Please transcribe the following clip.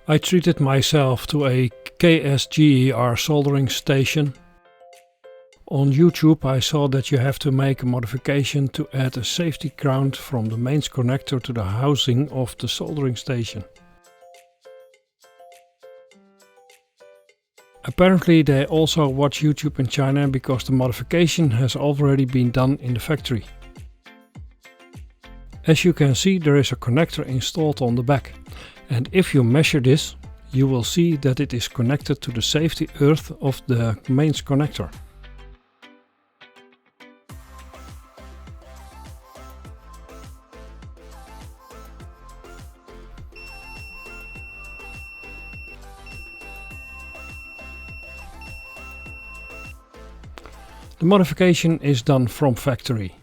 I treated myself to a KSGER soldering station. On YouTube I saw that you have to make a modification to add a safety ground from the mains connector to the housing of the soldering station. Apparently they also watch YouTube in China because the modification has already been done in the factory. As you can see, there is a connector installed on the back, and if you measure this, you will see that it is connected to the safety earth of the mains connector. The modification is done from factory.